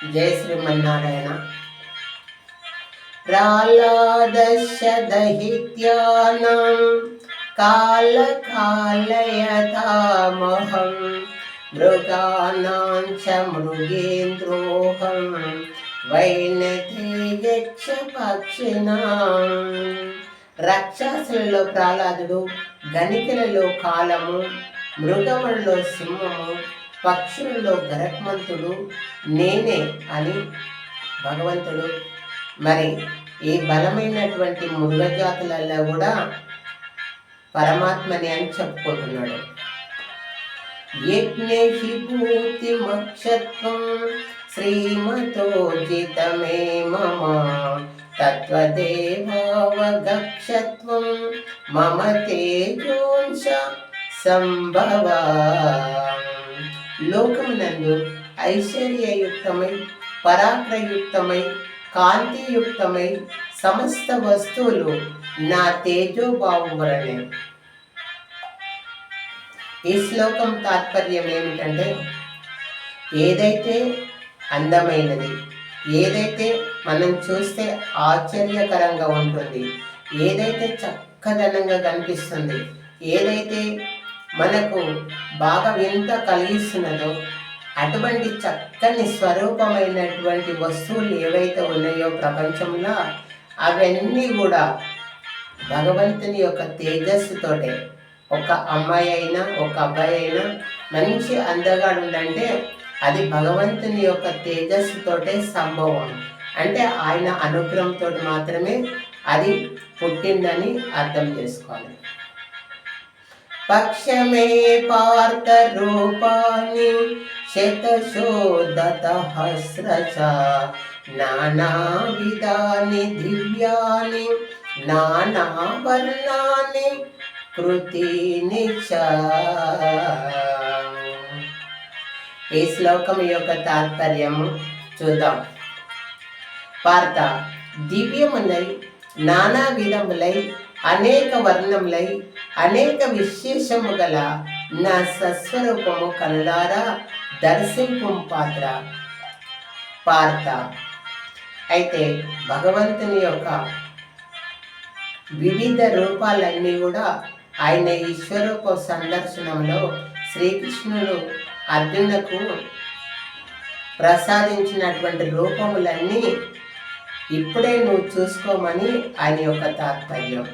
జయ శ్రీమన్నారాయణ. ప్రహ్లాదశదహిత్యానం కాలకాలయతామహం మృగానాం చ మృగేంద్రోహం వైనతేయక్ష పక్షిణాం. రాక్షసులలో ప్రహ్లాదుడు, గణికలలో కాలము, మృగములలో సింహము, పక్షులలో గరత్మంతుడు నేనే అని భగవంతుడు మరి ఈ బలమైనటువంటి మృగజాతులలో కూడా పరమాత్మని అని చెప్పుకుంటున్నాడు. యజ్ఞేషి భూతి మక్షత్వం శ్రీమతోజితమే మమ తత్వదేవావగక్షత్వం మమ తేజోంశ సంభవ. లోకమునందు ఐశ్వర్యయుక్తమై, పరాక్రయుక్తమై, కాంతియుక్తమై సమస్త వస్తువులు నా తేజోభావం వలనే. ఈ శ్లోకం తాత్పర్యం ఏమిటంటే, ఏదైతే అందమైనది, ఏదైతే మనం చూస్తే ఆశ్చర్యకరంగా ఉంటుంది, ఏదైతే చక్కదనంగా కనిపిస్తుంది, ఏదైతే మనకు బాగా వింత కలిగిస్తున్నదో అటువంటి చక్కని స్వరూపమైనటువంటి వస్తువులు ఏవైతే ఉన్నాయో ప్రపంచంలో అవన్నీ కూడా భగవంతుని యొక్క తేజస్సుతోటే. ఒక అమ్మాయి అయినా ఒక అబ్బాయి అయినా మంచి అందగాడు ఉండంటే అది భగవంతుని యొక్క తేజస్సుతోటే సంభవం. అంటే ఆయన అనుగ్రహంతో మాత్రమే అది పుట్టిందని అర్థం చేసుకోవాలి. పక్షమే పార్థ రూపాన్ని శతశోదతహస్రచ నానా విధాని దివ్యాని నానా వర్ణాని కృతిని చ. ఈ శ్లోకం యొక్క తాత్పర్యము చూద్దాం. పార్థ, దివ్యములై, నానా విధములై, అనేక వర్ణములై, అనేక విశేషము గల నా సస్వరూపము కనులారా దర్శింపు పాత్ర. పార్థ, అయితే భగవంతుని యొక్క వివిధ రూపాలన్నీ కూడా ఆయన ఈశ్వరూప సందర్శనంలో శ్రీకృష్ణుడు అర్జునులకు ప్రసాదించినటువంటి రూపములన్నీ ఇప్పుడే నువ్వు చూసుకోమని ఆయన యొక్క తాత్పర్యం.